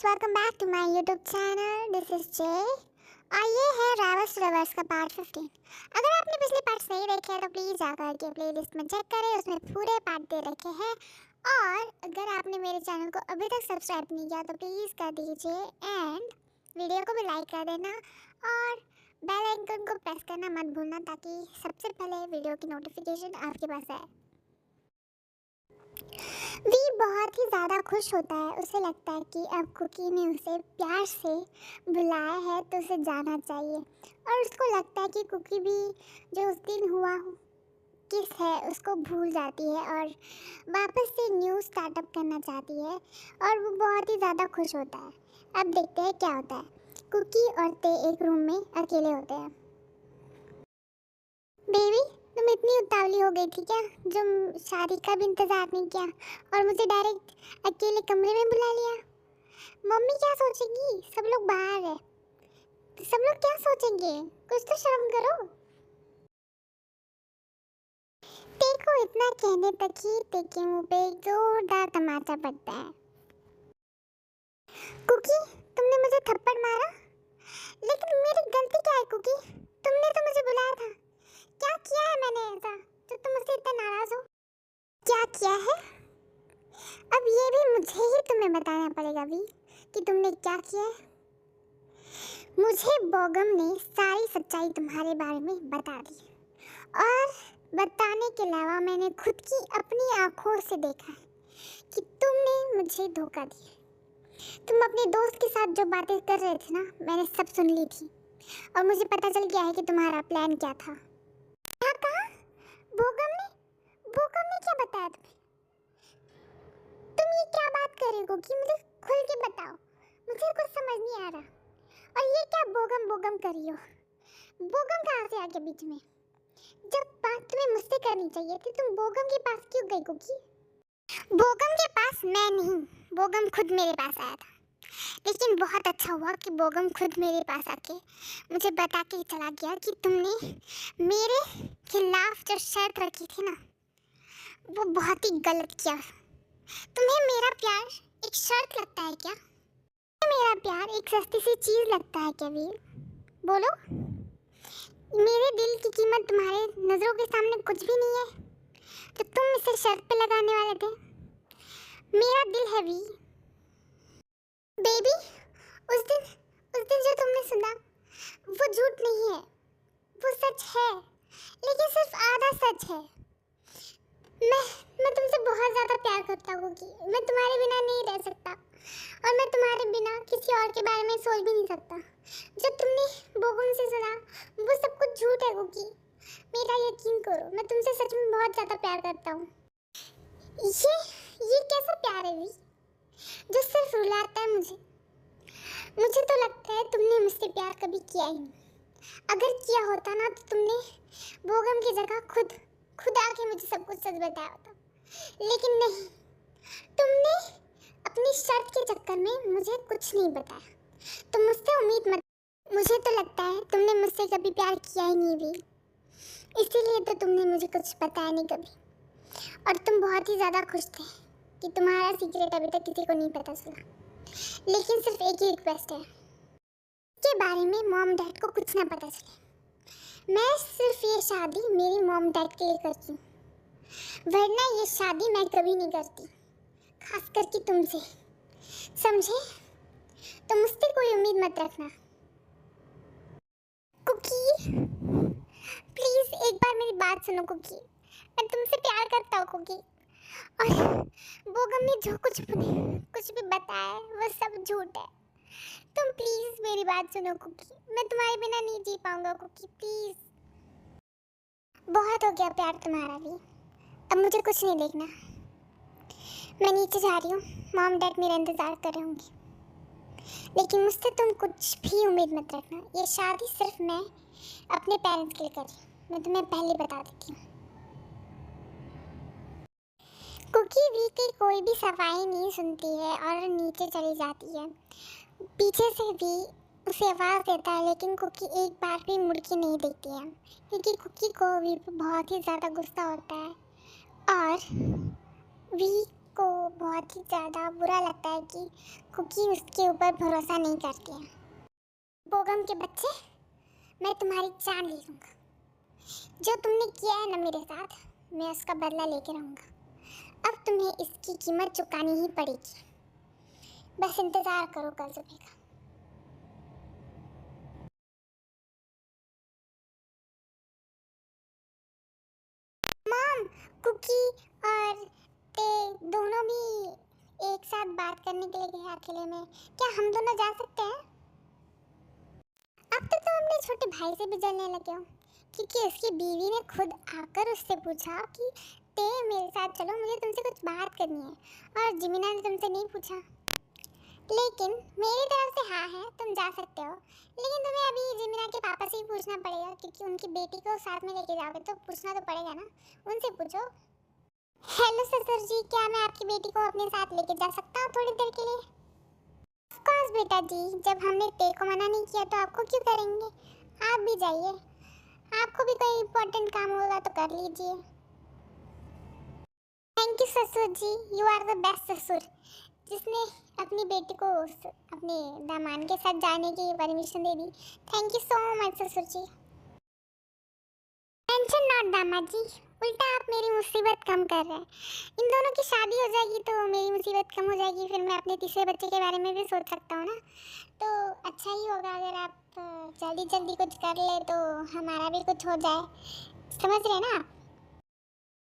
Welcome back to my YouTube channel. This is J और ये है रावस रवर्स का पार्ट 15। अगर आपने पिछले पार्ट्स नहीं देखे हैं तो प्लीज़ जाकर के प्लेलिस्ट में चेक करें, उसमें पूरे पार्ट दे रखे हैं। और अगर आपने मेरे चैनल को अभी तक सब्सक्राइब नहीं किया तो प्लीज़ कर दीजिए एंड वीडियो को भी लाइक कर देना और बेल आइकन को प्रेस करना मत भूलना ताकि सबसे पहले वीडियो की नोटिफिकेशन आपके पास आए। वी बहुत ही ज़्यादा खुश होता है, उसे लगता है कि अब कुकी ने उसे प्यार से बुलाया है तो उसे जाना चाहिए। और उसको लगता है कि कुकी भी जो उस दिन हुआ किस है उसको भूल जाती है और वापस से न्यू स्टार्टअप करना चाहती है और वो बहुत ही ज़्यादा खुश होता है। अब देखते हैं क्या होता है। कुकी और ते एक रूम में अकेले होते हैं। बेबी, तुम इतनी उतावली हो गई थी क्या जो शादी का भी इंतजार नहीं किया और मुझे डायरेक्ट अकेले कमरे में बुला लिया? मम्मी क्या सोचेगी? सब लोग बाहर है, सब लोग क्या सोचेंगे? कुछ तो शर्म करो। देखो, इतना कहने तक ही तेरे मुंह पे एक जोरदार तमाचा पड़ता है। कुकी, तुमने मुझे थप्पड़ मारा, लेकिन मेरी गलती क्या है? कुकी, तुमने तो मुझे बुलाया था। क्या किया है मैंने ऐसा जो तुम मुझसे इतना नाराज हो? क्या किया है? अब ये भी मुझे ही तुम्हें बताना पड़ेगा भी कि तुमने क्या किया है। मुझे बोगम ने सारी सच्चाई तुम्हारे बारे में बता दी और बताने के अलावा मैंने खुद की अपनी आंखों से देखा है कि तुमने मुझे धोखा दिया। तुम अपने दोस्त के साथ जो बातें कर रहे थे ना, मैंने सब सुन ली थी और मुझे पता चल गया है कि तुम्हारा प्लान क्या था। क्या कहा? बोगम ने क्या बताया तुम्हें? तुम ये क्या बात कर रहे हो कि मुझे खुल के बताओ, मुझे कुछ समझ नहीं आ रहा। और ये क्या बोगम बोगम कर रही हो? बोगम कहाँ से आ गया बीच में? जब बात तुम्हें मुझसे करनी चाहिए थी तुम बोगम के पास क्यों गई कुकी? बोगम के पास मैं नहीं, बोगम खुद मेरे पास आया था। लेकिन बहुत अच्छा हुआ कि बोगम खुद मेरे पास आके मुझे बता के चला गया कि तुमने मेरे खिलाफ जो शर्त रखी थी ना, वो बहुत ही गलत किया। तुम्हें मेरा प्यार एक शर्त लगता है क्या? मेरा प्यार एक सस्ती सी चीज़ लगता है क्या वीर? बोलो। मेरे दिल की कीमत तुम्हारे नज़रों के सामने कुछ भी नहीं है तो तुम इसे शर्त पे लगाने वाले थे। मेरा दिल है वीर। बेबी, उस दिन जो तुमने सुना वो झूठ नहीं है, वो सच है, लेकिन सिर्फ आधा सच है। मैं तुमसे बहुत ज़्यादा प्यार करता हूँ कि मैं तुम्हारे बिना नहीं रह सकता और मैं तुम्हारे बिना किसी और के बारे में सोच भी नहीं सकता। जो तुमने बोगम से सुना वो सब कुछ झूठ है कुकी। मेरा यकीन करो, मैं तुमसे सच में बहुत ज़्यादा प्यार करता हूँ। ये कैसा प्यार है वी जो सिर्फ रुलाता है मुझे? मुझे तो लगता है तुमने मुझसे प्यार कभी किया ही नहीं। अगर किया होता ना तो तुमने बोगम की जगह खुद आके मुझे सब कुछ सच बताया होता। लेकिन नहीं, तुमने अपनी शर्त के चक्कर में मुझे कुछ नहीं बताया। तुम मुझसे उम्मीद मत। मुझे तो लगता है तुमने मुझसे कभी प्यार किया ही नहीं भी, इसीलिए तो तुमने मुझे कुछ बताया नहीं कभी। और तुम बहुत ही ज़्यादा खुश थे कि तुम्हारा सीक्रेट अभी तक किसी को नहीं पता चला। लेकिन सिर्फ एक ही रिक्वेस्ट है के बारे में मॉम डैड को कुछ ना पता चले। मैं सिर्फ ये शादी मेरी मॉम डैड के लिए करती हूँ, वरना ये शादी मैं कभी नहीं करती, खास करके तुमसे। समझे? तो मुझसे कोई उम्मीद मत रखना। कुकी, प्लीज एक बार मेरी बात सुनो कुकी। मैं तुमसे प्यार करता हूँ कुकी, और बोगम ने जो कुछ भी बताया है वो सब झूठ है। तुम प्लीज मेरी बात सुनो कुकी, मैं तुम्हारे बिना नहीं जी पाऊंगा कुकी, प्लीज। बहुत हो गया प्यार तुम्हारा भी, अब मुझे कुछ नहीं देखना। मैं नीचे जा रही हूँ, मॉम डैड मेरा इंतज़ार कर रहे होंगे। लेकिन मुझसे तुम कुछ भी उम्मीद मत रखना। ये शादी सिर्फ मैं अपने पेरेंट्स के लिए कर रही हूँ, मैं तुम्हें पहले बता देती हूँ। कुकी वी की कोई भी सफाई नहीं सुनती है और नीचे चली जाती है। पीछे से भी उसे आवाज़ देता है, लेकिन कुकी एक बार भी मुड़ के नहीं देखती है क्योंकि कुकी को वी पर बहुत ही ज़्यादा गुस्सा होता है और वी को बहुत ही ज़्यादा बुरा लगता है कि कुकी उसके ऊपर भरोसा नहीं करती है। बोगम के बच्चे, मैं तुम्हारी जान ले लूँगा। जो तुमने किया है ना मेरे साथ, मैं उसका बदला लेके रहूँगा। अब तुम्हें इसकी कीमत चुकानी ही पड़ेगी। बस इंतज़ार करो कल सुबह का। मॉम, कुकी और ते दोनों भी एक साथ बात करने के लिए गए अकेले में। क्या हम दोनों जा सकते हैं? अब तो तुम अपने छोटे भाई से भी जलने लगे हो, क्योंकि उसकी बीवी ने खुद आकर उससे पूछा कि ते मेरे साथ चलो, मुझे तुमसे कुछ बात करनी है। और जिमिना ने तुमसे नहीं पूछा। लेकिन मेरी तरफ से हाँ है, तुम जा सकते हो। लेकिन तुम्हें अभी जिमिना के पापा से ही पूछना पड़ेगा, क्योंकि उनकी बेटी को साथ में लेके जाओगे तो पूछना तो पड़ेगा ना। उनसे पूछो। हेलो ससुर जी, क्या मैं आपकी बेटी को अपने साथ लेके जा सकता हूँ थोड़ी देर के लिए? ऑफ कोर्स बेटा जी, जब हमने ते को मना नहीं किया तो आपको क्यों करेंगे। आप भी जाइए, आपको भी कोई इम्पोर्टेंट काम होगा तो कर लीजिए। थैंक यू ससुर जी, यू आर द बेस्ट ससुर, जिसने अपनी बेटी को अपने दामाद के साथ जाने की permission they the. Thank you so much ससुर जी। टेंशन नॉट दामाद जी, उल्टा आप मेरी मुसीबत कम कर रहे हैं। इन दोनों की शादी हो जाएगी तो मेरी मुसीबत कम हो जाएगी, फिर मैं अपने तीसरे बच्चे के बारे में भी सोच सकता हूँ ना। तो अच्छा ही होगा अगर आप जल्दी जल्दी कुछ कर ले तो हमारा भी कुछ हो जाए। समझ रहे ना आप?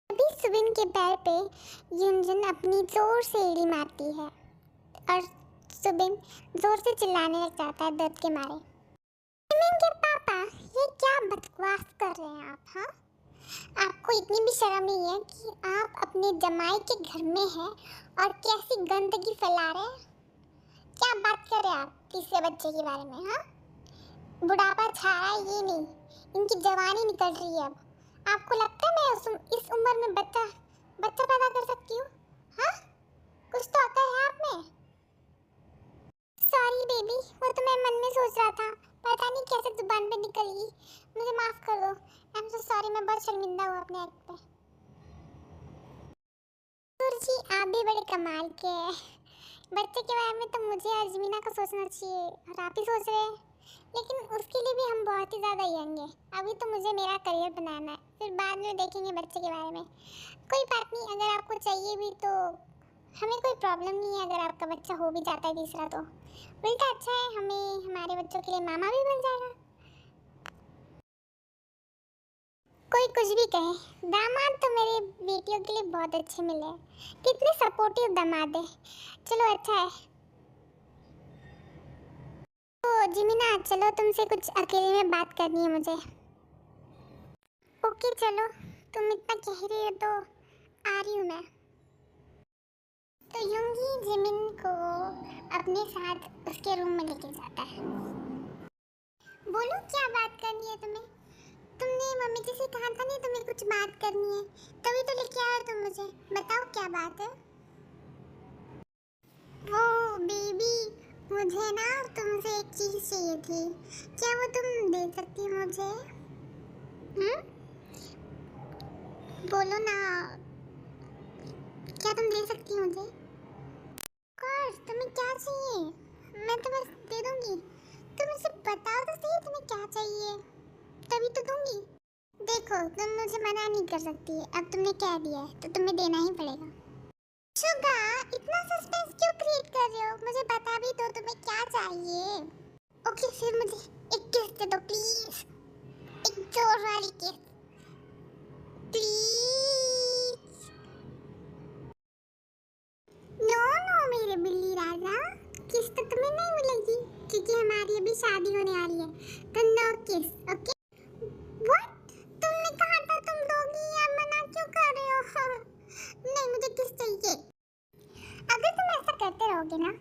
अभी सुबिन के पैर पे युंजन अपनी जोर से एड़ी मारती है और सुबिन जोर से चिल्लाने लग जाता है दर्द के मारे। सुबिन के पापा, ये क्या बकवास कर रहे हैं आप? हाँ, आपको इतनी भी शर्म नहीं है कि आप अपने जमाई के घर में हैं और कैसी गंदगी फैला रहे हैं? क्या बात कर रहे हैं आप तीसरे बच्चे के बारे में? हाँ, बुढ़ापा छा रहा है ये नहीं, इनकी जवानी निकल रही है अब। आपको लगता है मैं इस उम्र में बच्चा पैदा कर सकती हूँ? हाँ, कुछ तो आता है आप में। सॉरी बेबी, वो तो मैं मन में सोच रहा था, पता नहीं कैसे जुबान पे निकल गई। मुझे माफ कर दो। आई एम सो सॉरी, मैं बहुत शर्मिंदा हूँ अपने एक्ट पे। जी आप भी बड़े कमाल के हैं। बच्चे के बारे में तो मुझे और जमीना को सोचना चाहिए और आप ही सोच रहे हैं। लेकिन उसके लिए भी हम बहुत ही ज़्यादा यंग हैं। अभी तो मुझे मेरा करियर बनाना है, फिर बाद में देखेंगे बच्चे के बारे में। कोई बात नहीं, अगर आपको चाहिए भी तो हमें कोई प्रॉब्लम नहीं है। अगर आपका बच्चा हो भी जाता है तीसरा तो उल्टा अच्छा है, हमें हमारे बच्चों के लिए मामा भी बन जाएगा। कोई कुछ भी कहे, दामाद तो मेरे बेटियों के लिए बहुत अच्छे मिले हैं। कितने सपोर्टिव दामाद है। चलो अच्छा है। तो जिमिना चलो, तुमसे कुछ अकेले में बात करनी है मुझे। ओके चलो, तुम इतना कह रही हो तो आ रही हूँ मैं। तो यूंगी जिमिन को अपने साथ उसके रूम में लेके जाता है। बोलो क्या बात करनी है तुम्हें? तुमने मम्मी जी से कहा था नहीं तुम्हें कुछ बात करनी है, तभी तो लेके आए तुम मुझे। बताओ क्या बात है? वो बेबी, मुझे ना तुमसे एक चीज़ चाहिए थी, क्या वो तुम दे सकती हो मुझे? बोलो ना, क्या तुम दे सकती हो मुझे? कोर्स, तुम्हें क्या चाहिए? मैं तो बस दे दूंगी। तुम मुझे बताओ तो सही तुम्हें क्या चाहिए, तभी तो दूंगी। देखो तुम मुझे मना नहीं कर सकती, अब तुमने कह दिया है तो तुम्हें देना ही पड़ेगा। शुगा, इतना सस्पेंस क्यों क्रिएट कर रहे हो? मुझे बता भी दो तुम्हें क्या चाहिए। ओके फिर मुझे एक किस दे दो प्लीज, एक जोर वाली किस प्लीज। नो नो मेरे बिल्ली राजा, किस तो तुम्हें नहीं मिलेगी क्योंकि हमारी अभी शादी होने वाली है, तो नो किस। Okay what? तुमने कहा था तुम दोगी, या मना क्यों कर रहे हो? नहीं, मुझे किस चाहिए। अगर तुम ऐसा करते रहोगे ना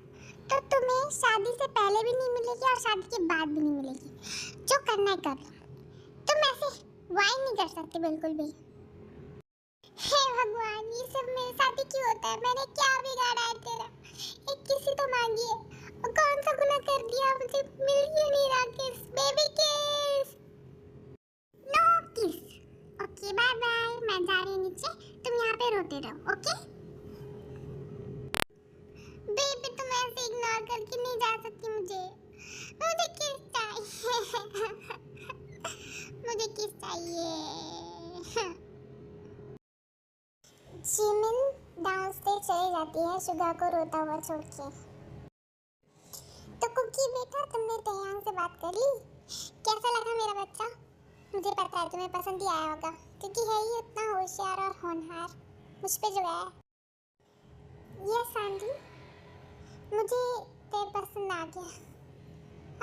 तो तुम्हें शादी से पहले भी नहीं मिलेगी और शादी के बाद भी नहीं मिलेगी। जो करना है कर लो, तुम ऐसे वाइन नहीं कर सकते बिल्कुल भी। हे भगवान, ये सब मेरे साथ ही क्यों होता है? मैंने क्या बिगाड़ा है तेरा? एक किसी तो मांगी है, और कौन सा गुनाह कर दिया? मुझे मिल ही नहीं रहा किस। बेबी किस, नो किस। ओके बाय बाय, मैं जा रही हूँ नीचे, तुम यहाँ पे रोते रहो। ओके इग्नोर करके नहीं जा सकती। मुझे किस चाहिए। मुझे किस चाहिए। जिमिन डाउनस्टेज चली जाती है शुगा को रोता हुआ छोड़ के। तो कुकी बेटा, तुमने तैयांग से बात कर ली? कैसा लगा मेरा बच्चा? मुझे पता है तुम्हें पसंद ही आया होगा, क्योंकि है ही इतना होशियार और होनहार। मुझ पे जो है। यस आंटी, मुझे ते पसंद आ गया।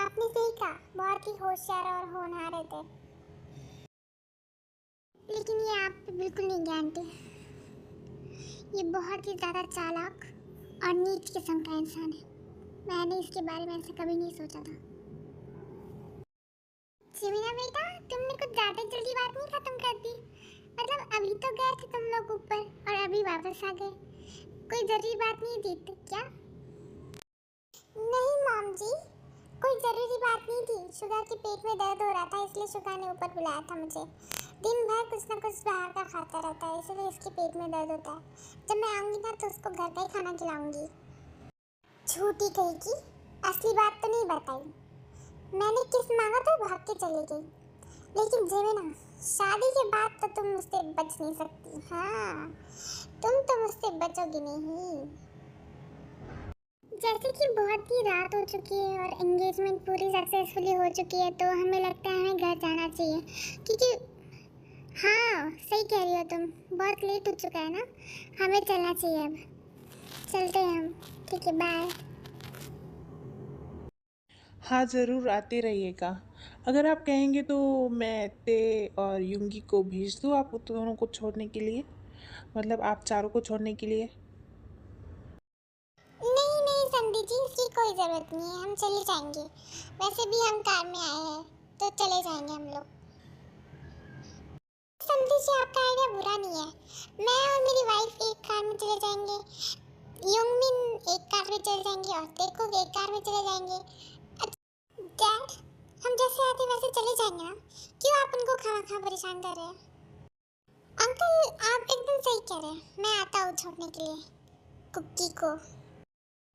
आपने सही कहा, बहुत ही होशियार और होनहार थे। लेकिन ये आप पे बिल्कुल नहीं जानते। ये बहुत ही ज़्यादा चालाक और नीच किस्म का इंसान है। मैंने इसके बारे में ऐसा कभी नहीं सोचा था। जिमिना बेटा, तुमने कुछ ज़्यादा जल्दी बात नहीं खत्म कर दी। मतलब अभी तो गए थे तुम लोग ऊपर और अभी वापस आ गए। कोई जरूरी बात नहीं थी तो क्या? नहीं मॉम जी, कोई जरूरी बात नहीं थी। शुगा के पेट में दर्द हो रहा था, इसलिए शुगा ने ऊपर बुलाया था मुझे। दिन भर कुछ ना कुछ बाहर का खाता रहता है, इसलिए इसके पेट में दर्द होता है। जब मैं आऊँगी ना तो उसको घर का ही खाना खिलाऊंगी। झूठी कहेगी, असली बात तो नहीं बताई। मैंने किस मांगा तो भाग के चली गई। लेकिन जेमिना, शादी के बाद तो तुम मुझसे बच नहीं सकती। हाँ, तुम तो मुझसे बचोगी नहीं। जैसे कि बहुत ही रात हो चुकी है और एंगेजमेंट पूरी सक्सेसफुली हो चुकी है, तो हमें लगता है हमें घर जाना चाहिए। क्योंकि हाँ, सही कह रही हो तुम, बहुत लेट हो चुका है ना, हमें चलना चाहिए। अब चलते हैं हम। ठीक है, बाय। हाँ, ज़रूर आते रहिएगा। अगर आप कहेंगे तो मैं ते और युंगी को भेज दूँ आप दोनों को छोड़ने के लिए, मतलब आप चारों को छोड़ने के लिए। नहीं नहीं संधि जी, इसकी कोई ज़रूरत नहीं है, हम चले जाएंगे। वैसे भी हम कार में आए हैं, तो चले जाएंगे हम लोग। संधि जी, आपका आइडिया बुरा नहीं है। मैं और मेरी वाइफ एक कार में चले जाएंगे, युंगमिन एक कार में चले जाएंगे और तेको एक कार में चले जाएंगे। डैड, हम जैसे आते वैसे चले जाएंगे ना, क्यों आप उनको खाना परेशान कर रहे हैं? अंकल, आप एकदम सही कह रहे हैं, मैं आता हूँ छोड़ने के लिए कुकी को।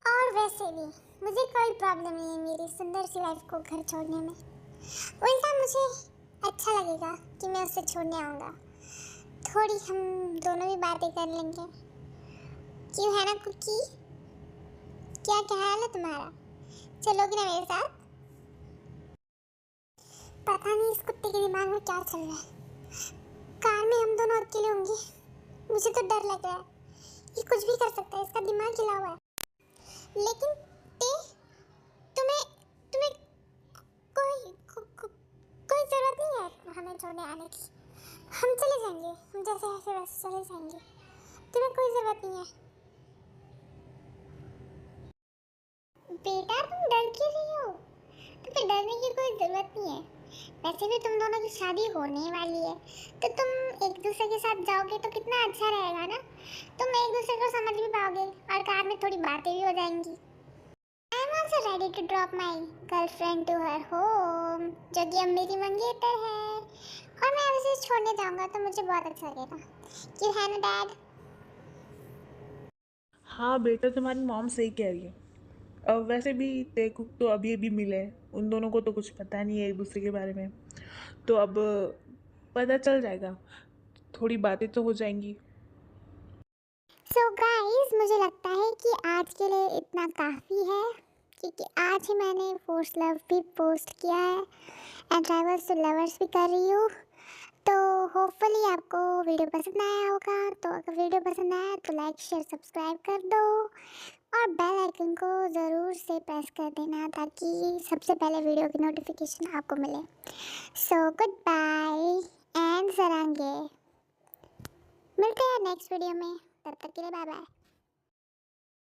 और वैसे भी मुझे कोई प्रॉब्लम नहीं है मेरी सुंदर सी वाइफ को घर छोड़ने में। उल्टा मुझे अच्छा लगेगा कि मैं उसे छोड़ने आऊँगा। थोड़ी हम दोनों भी बातें कर लेंगे, क्यों है ना कुकी? क्या ख्याल है तुम्हारा? चलोगी ना मेरे साथ? पता नहीं इस कुत्ते के दिमाग में क्या चल रहा है। कार में हम दोनों अकेले होंगे, मुझे तो डर लग रहा है। ये कुछ भी कर सकता है, इसका दिमाग हिला हुआ है। लेकिन ते, तुम्हें तुम्हें कोई जरूरत नहीं है हमें छोड़ने आने की। हम चले जाएंगे, हम जैसे ऐसे वैसे चले जाएंगे। तुम्हें कोई जरूरत नहीं है। बेटा, तुम डर क्यों रही हो? तुम्हें डरने की कोई जरूरत नहीं है। वैसे भी तुम दोनों की शादी होने वाली है, तो तुम एक दूसरे के साथ जाओगे तो कितना अच्छा रहेगा ना। तुम एक दूसरे को समझ भी पाओगे और कार में थोड़ी बातें भी हो जाएंगी। I am also ready to drop my girlfriend to her home, जो कि अब मेरी मंगेतर है। और मैं उसे छोड़ने जाऊंगा तो मुझे बहुत अच्छा लगेगा, क्यों है ना डैड? हाँ बेटा, तुम्हारी मॉम सही कह रही है। अब वैसे भी तेकुक तो अभी अभी मिले हैं, उन दोनों को तो कुछ पता नहीं है एक दूसरे के बारे में, तो अब पता चल जाएगा, थोड़ी बातें तो हो जाएंगी। सो गाइस, मुझे लगता है कि आज के लिए इतना काफ़ी है, क्योंकि आज ही मैंने फोर्स लव भी पोस्ट किया है एंड ड्राइवर्स टू लवर्स भी कर रही हूँ। तो होपफुली आपको वीडियो पसंद आया होगा। तो अगर वीडियो पसंद आया तो लाइक शेयर सब्सक्राइब कर दो और बेल आइकन को ज़रूर से प्रेस कर देना, ताकि सबसे पहले वीडियो की नोटिफिकेशन आपको मिले। सो गुड बाय एंड सरांगे। मिलते हैं नेक्स्ट वीडियो में, तब तक के लिए बाय बाय।